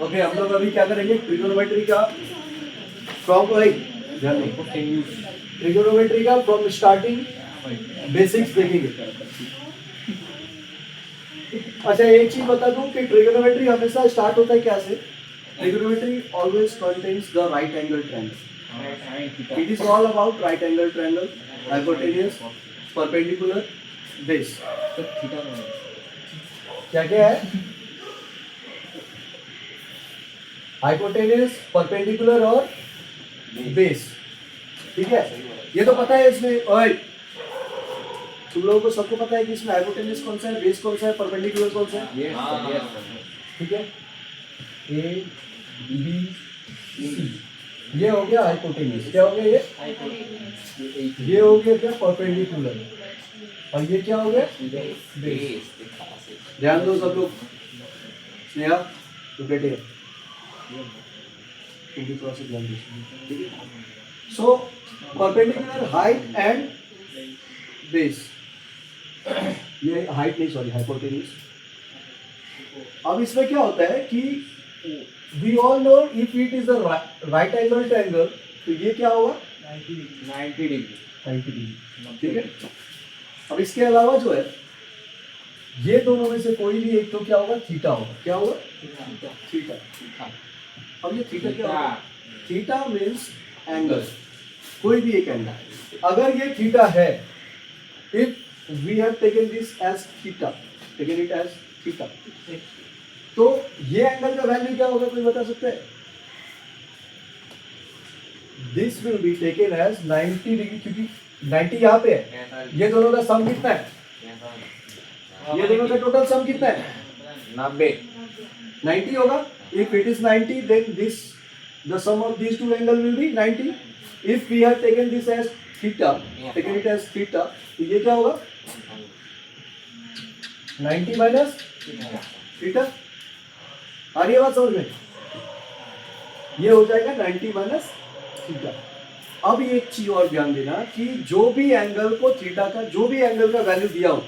Okay, हम लोग अभी क्या करेंगे ट्रिगोनोमेट्री का फ्रॉम ट्रिगोनोमेट्री का फ्रॉम स्टार्टिंग बेसिक्स देखेंगे। अच्छा, एक चीज बता दूं कि ट्रिगोनोमेट्री हमेशा स्टार्ट होता है क्या से? Trigonometry always contains the right angle triangle. It is all about right angle triangle, hypotenuse, perpendicular, base. क्या क्या है? हाइपोटेन्यूज, परपेंडिकुलर और बेस। ठीक है, ये तो पता है इसमें। ओए, तुम लोगों को सबको पता है कि इसमें हाइपोटेन्यूज कौन सा है, बेस कौन सा है, परपेंडिकुलर कौन सा है? ठीक है, ए बी सी, ये हो गया हाइपोटेन्यूज। क्या हो गया ये हो गया क्या? परपेंडिकुलर। और ये क्या हो गया? बेस। ध्यान दो सब लोग। स्नेहा, तू बैठे, तुम भी थोड़ा सा ध्यान दो। ठीक है, so perpendicular, height and base. ये हाइट नहीं, सॉरी, हाइपोटेन्यूज। अब इसमें क्या होता है कि we all know if it is a right angle triangle, तो ये क्या होगा? 90 डिग्री। ठीक है, अब इसके अलावा जो है ये दोनों में से कोई भी एक तो क्या होगा? थीटा होगा। क्या होगा? थीटा। अब ये थीटा क्या होगा? थीटा मीन्स एंगल, कोई भी एक एंगल। अगर ये थीटा है, if we have taken this as theta, taken it as theta, तो ये एंगल का वैल्यू क्या होगा? कोई बता सकता है? This will be taken as 90 degree, क्योंकि 90 यहाँ पे है। ये दोनों का सम कितना है? ये दोनों का टोटल सम कितना है? 90 होगा। If it is 90, then this the sum of these two angle will be 90. If we have taken this as theta, taken it as theta, तो ये क्या होगा? 90 माइनस थीटा। आ रही है बात समझ में? ये हो जाएगा 90 माइनस थीटा। अब एक चीज और ध्यान देना कि जो भी एंगल को थीटा का, जो भी एंगल का वैल्यू दिया हो,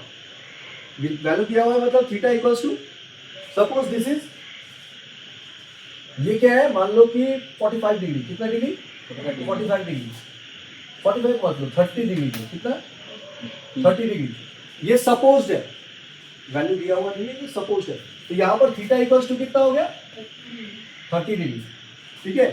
वैल्यू दिया हुआ है मतलब theta equals to, suppose this is, ये क्या है? मान लो कि 45 डिग्री। कितना डिग्री? 45 डिग्री। 45 मतलब 30 डिग्री। कितना? 30 डिग्री। ये सपोज्ड है, वैल्यू दिया हुआ नहीं है, ये सपोज्ड है। तो यहाँ पर थीटा इक्वल्स टू कितना हो गया? 30 डिग्री। ठीक है,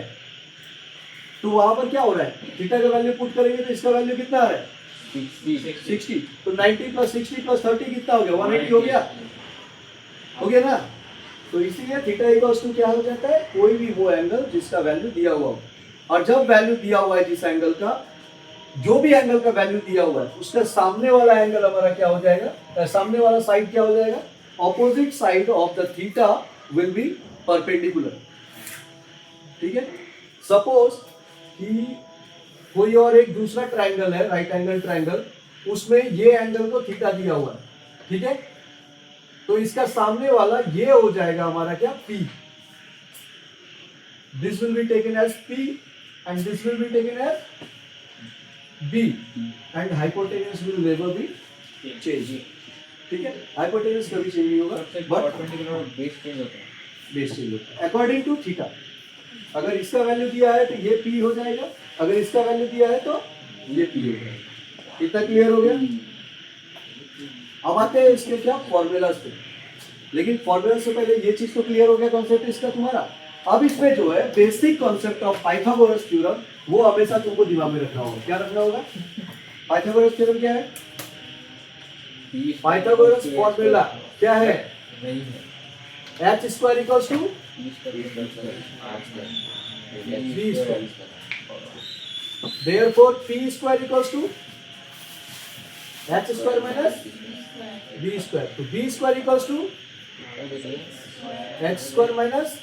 तो वहां पर क्या हो रहा है? थीटा का वैल्यू पुट करेंगे तो इसका वैल्यू कितना आ रहा है? 60। तो 90 प्लस 60 प्लस 30 कितना हो गया? 180 हो गया। हो गया ना? तो इसीलिए थीटा इक्वल्स टू क्या हो जाता है? कोई भी वो एंगल जिसका वैल्यू दिया हुआ हो। और जब वैल्यू दिया हुआ है जिस एंगल का, जो भी एंगल का वैल्यू दिया हुआ है, उसका सामने वाला एंगल हमारा क्या हो जाएगा? सामने वाला साइड क्या हो जाएगा? Opposite side of the theta will be perpendicular. ठीक है, सपोज कि कोई और एक दूसरा ट्रायंगल है, राइट एंगल ट्रायंगल, उसमें ये एंगल को थीटा दिया हुआ है। ठीक है, तो इसका सामने वाला ये हो जाएगा हमारा क्या? P. This will be taken as P and this will be taken as B and hypotenuse will never be changed. ठीक है, हाइपोटेन्यूज कभी चेंज नहीं होगा, बट बेस चेंज होता है अकॉर्डिंग टू थीटा। अगर इसका वैल्यू दिया है तो ये P हो जाएगा, अगर इसका वैल्यू दिया है तो ये P हो जाएगा। इतना क्लियर हो गया? अब आते हैं इसके क्या? फॉर्मूलाज पे। लेकिन फॉर्मूला से पहले ये चीज तो क्लियर हो गया, कॉन्सेप्ट इसका तुम्हारा। अब इसमें जो है basic concept of Pythagoras theorem, वो हमेशा तुमको दिमाग में रखना होगा। क्या रखना होगा? पाइथागोरस थ्योरम क्या है? पाइथागोरस फॉर्मूला क्या है? h square equals to b square, therefore p square equals to h square minus b square. तो b square equals to h square minus,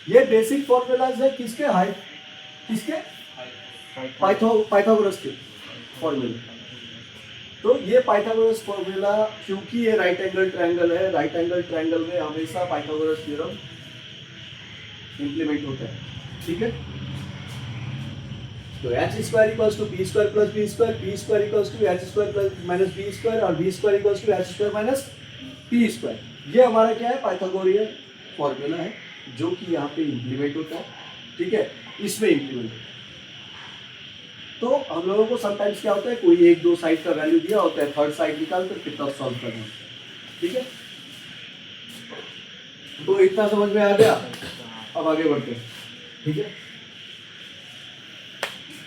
ये बेसिक फॉर्मूलाज है किसके? हाइट, किसके? पाइथागोरस के फॉर्मूला। तो ये पाइथागोरस फॉर्मूला, क्योंकि ये राइट एंगल ट्रायंगल है, राइट एंगल ट्रायंगल में हमेशा पाइथागोरस थ्योरम इंप्लीमेंट होता है। ठीक है, तो h square equals to b square plus b square equals to h square plus minus b square, और b square equals to h square minus p P square. ये हमारा क्या है, पाइथागोरियन फॉर्मूला है जो कि यहाँ पे इम्प्लीमेंट होता है, ठीक है, इसमें इम्प्लीमेंट होता है। तो हम लोगों को समटाइम्स क्या होता है, कोई एक दो साइड का वैल्यू दिया होता है, थर्ड साइड निकाल कर फिर तब सॉल्व करना होता है, ठीक है। तो इतना समझ में आ गया, अब आगे बढ़ते हैं, ठीक है।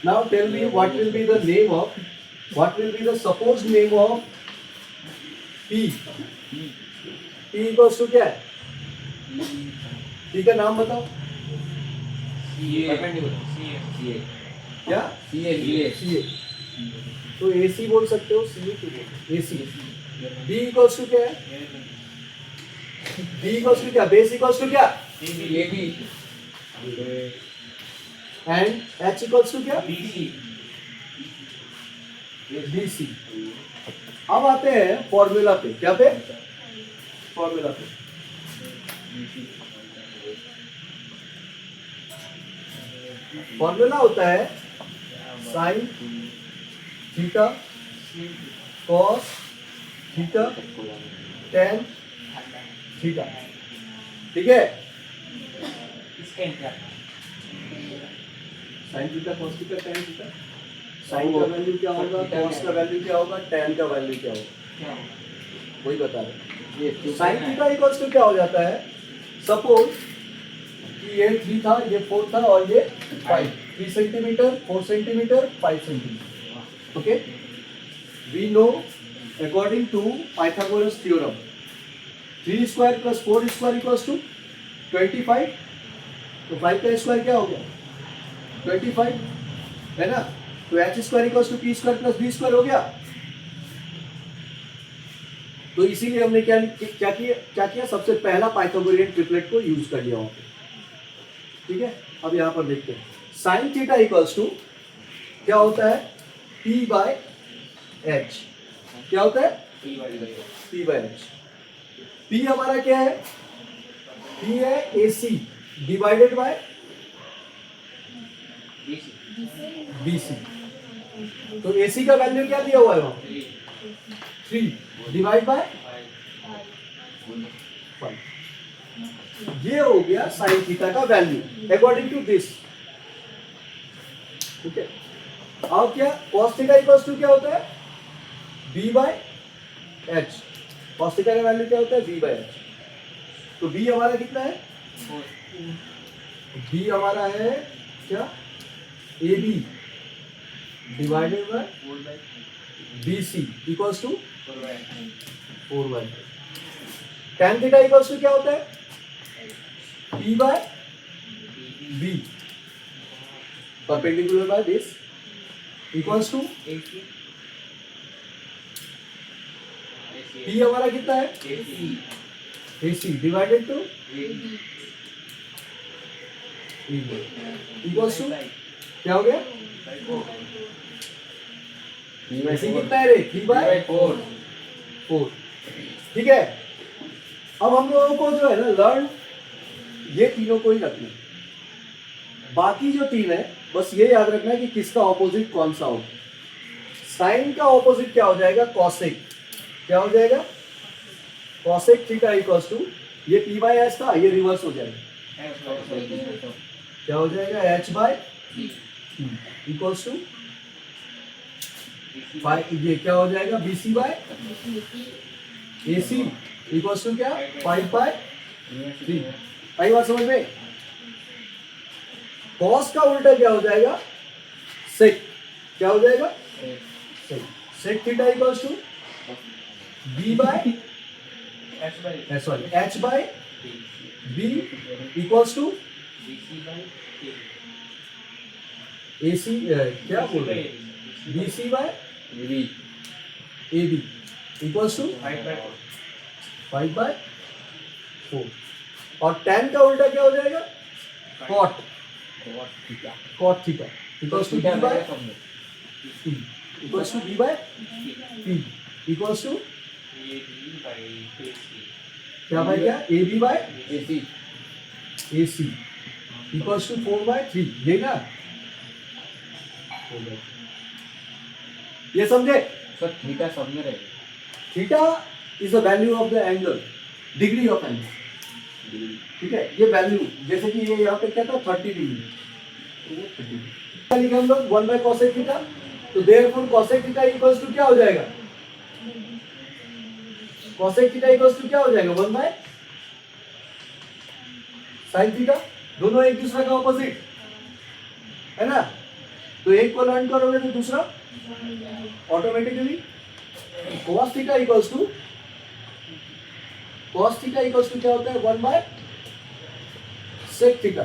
Now tell me what will be the name of, what will be the supposed name of P. P equals to क्या है, पी का नाम बताओ। क्या, सी ए, तो ए सी बोल सकते हो, सी ए क्यों बोल, ए सी। बी इक्वल्स टू क्या है, बी इक्वल्स टू क्या, बेस इक्वल्स टू क्या, एंड एच इक्वल्स टू क्या, बी सी। अब आते हैं फॉर्मूला पे, क्या पे, फॉर्मूला पे। फॉर्मूला होता है sine theta cos theta tan theta, ठीक है। Sine theta cos theta tan theta, sine का वैल्यू क्या होगा, कॉस का वैल्यू क्या होगा, टेन का वैल्यू क्या होगा, वही बता रहे। साइन थीटा इक्वल्स टू क्या हो जाता है, सपोज कि ये 3 था, ये 4 था और ये 5, 3 centimetre, 4 centimetre, 5 centimetre, okay. We know according to Pythagoras theorem 3 square plus 4 square equals to 25, तो 5 का स्क्वायर क्या हो गया 25, है ना। तो H square equals to P square plus B square हो गया। तो इसीलिए हमने क्या किया, सबसे पहला पाइथागोरियन ट्रिपलेट को यूज कर लिया वहां पे, ठीक है। अब यहाँ पर देखते हैं साइन थीटा इक्वल्स टू क्या होता है, पी बाय एच। क्या होता है, पी बाय एच। पी हमारा क्या है, पी है A C divided by B C. तो ए सी का वैल्यू क्या दिया हुआ है वहां, 3 डिवाइड बाय 5। ये हो गया साइन थीटा का वैल्यू अकॉर्डिंग टू दिस, ठीक है। अब क्या, कॉस थीटा इक्वल्स टू क्या होता है, B by H. Cos theta का वैल्यू क्या होता है, बी बाय एच। तो बी हमारा कितना है, बी हमारा है क्या, A B divided by B C equals to 4/5। tan theta equals to क्या होता है, P by B perpendicular by this equals to P हमारा कितना है, AC divided to equals to क्या हो गया, AC कितना है रे, 3/4, ठीक है। अब हम लोगों को जो है ना लर्न ये तीनों को ही रखना, बाकी जो तीन है बस ये याद रखना है कि किसका ऑपोजिट कौन सा हो। साइन का ऑपोजिट क्या हो जाएगा, कॉसेक। क्या हो जाएगा, कॉसेक थीटा इक्वल्स टू, ये पी बाय एच था, ये रिवर्स हो जाएगा, क्या हो जाएगा, एच बाय इक्वल्स टू 5, ये क्या हो जाएगा, B C by A C equals to क्या, 5/3। आई बात समझ में। कॉस का उल्टा क्या हो जाएगा, सेक। क्या हो जाएगा, sec. Sec theta equals to B by H by B equals to A C, क्या बोल रहे हैं, B C by A B equals to 5/4। और tan का उल्टा क्या हो जाएगा, cot theta equals to b by p equals to b by p equals to क्या भाई, क्या ab by ac equals to 4/3, ये ना, ये समझे सर थीटा समझ रहे, theta is the value of the angle, degree of angle, ठीक है। ये वैल्यू जैसे कि ये यहाँ पे क्या था 30 डिग्री, लिखे हम लोग 1 बाय कॉसेक थीटा, तो therefore cosec theta equals to क्या हो जाएगा, कॉसेक थीटा इक्वल्स टू क्या हो जाएगा 1 बाय साइन थीटा, दोनों एक दूसरे का ऑपोजिट है ना, तो एक को लर्न करोगे तो दूसरा automatically cos theta equals to क्या होता है 1 बाय sec थीटा,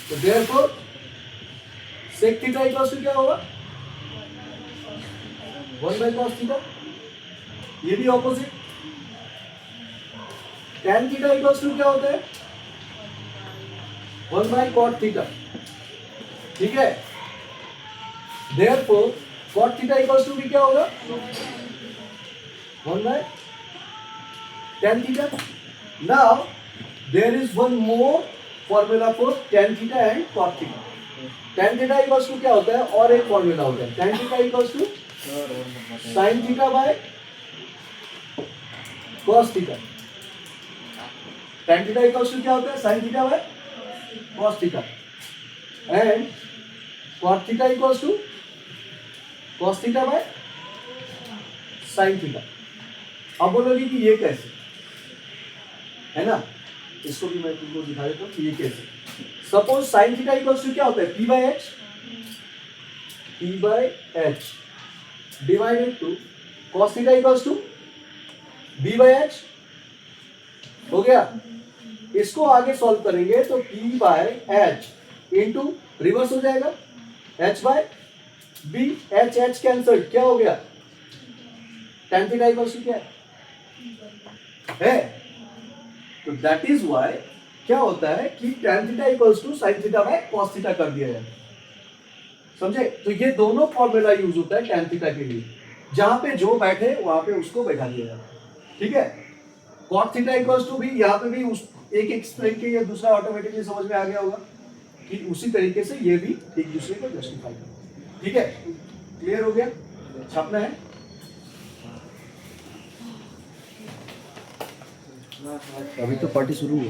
तो therefore sec theta equals to क्या होगा 1 बाय cos थीटा, ये भी opposite. tan theta equals to क्या होता है 1 बाय cot थीटा, ठीक है। Therefore cot theta equals to भी क्या होगा 1 by tan theta. Now there is one more formula for tan theta and cot theta. tan theta equals to क्या होता है, और एक फॉर्मूला होता है tan theta equals to sin theta by cos theta. tan theta equals to क्या होता है sin theta by cos theta and cot theta equals to cos theta by sin theta. अब बोलोगे कि ये कैसे है ना, इसको भी मैं तुमको दिखा देता हूँ कि ये कैसे। Suppose sin theta equals to क्या होता है p by h divided to cos theta equals to b by h, हो गया। इसको आगे सॉल्व करेंगे तो p by h into reverse हो जाएगा h by b, h cancel, क्या हो गया tan थीटा इक्वल्स टू क्या है, तो दैट इज व्हाई क्या होता है कि tan theta equals to sin theta by cos theta कर दिया जाए, समझे। तो ये दोनों फॉर्मूला यूज होता है tan थीटा के लिए, जहां पे जो बैठे वहां पे उसको बैठा दिया जाए, ठीक है। cot थीटा इक्वल्स टू भी यहाँ पे भी उस एक एक्सप्लेन के, ये दूसरा ऑटोमेटिकली समझ में आ गया होगा कि उसी तरीके से ये भी एक दूसरे को जस्टिफाई कर, ठीक है। क्लियर हो गया, छापना है। अभी तो पार्टी शुरू हुई,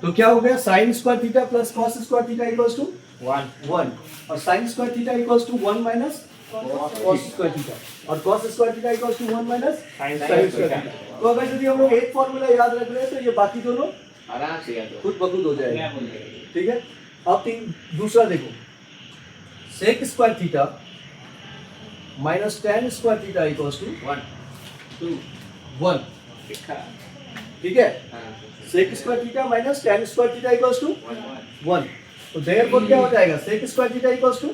तो क्या हो गया sin square theta plus cos square theta equals to 1 और sin square theta equals to 1 minus cos square theta और cos square theta equals to 1 minus sin square theta. तो अगर यदि हम लोग एक फॉर्मूला याद रख रहे हैं तो ये बाकी दोनों आराम से याद खुद ब खुद हो जाएगा, ठीक है। अब दूसरा देखो, sec square theta minus tan square theta equals to 1, ठीक है। sec square theta minus tan square theta equals to 1, तो देयरफॉर क्या हो जाएगा sec square theta equals to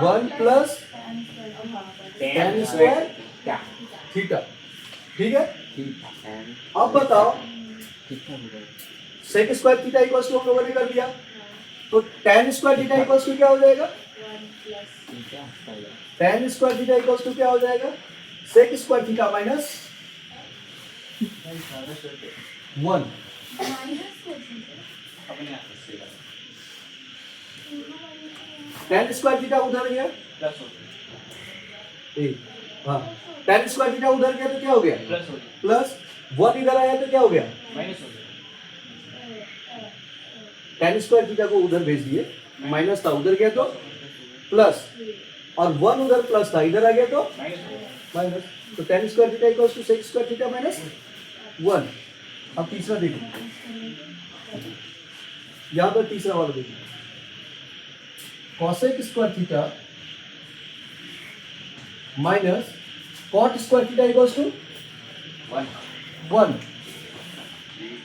1 plus tan square theta, ठीक है। अब बताओ sec square theta equals to हम लोगों ने कर दिया, तो tan square theta equals to क्या हो जाएगा, tan square theta equals to क्या हो जाएगा sec square theta minus 1, tan square theta उधर गया हाँ, tan स्क्वायर थीटा उधर गया तो क्या हो गया प्लस 1 इधर आया तो क्या हो गया tan स्क्वायर थीटा को उधर भेज दिए, माइनस था उधर गया तो प्लस, और 1 उधर प्लस था इधर आ गया तो माइनस, तो tan square theta equals to sec square theta minus 1। अब तीसरा देखो, यहां पर तीसरा वाला देखो, cosec square theta minus cot square theta equals to 1,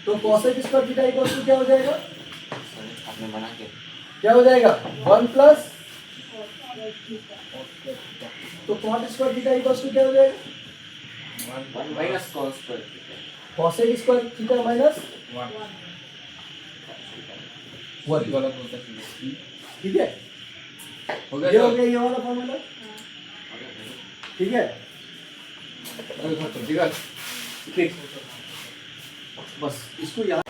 तो cosec square theta equals to क्या हो जाएगा, आपने बना के क्या हो जाएगा 1 प्लस, तो cot square theta equals to क्या हो जाएगा 1 minus cos square theta, cosec square theta minus 1, ठीक है। ये हो गया ये वाला फॉर्मूला, ठीक है। बस इसको याद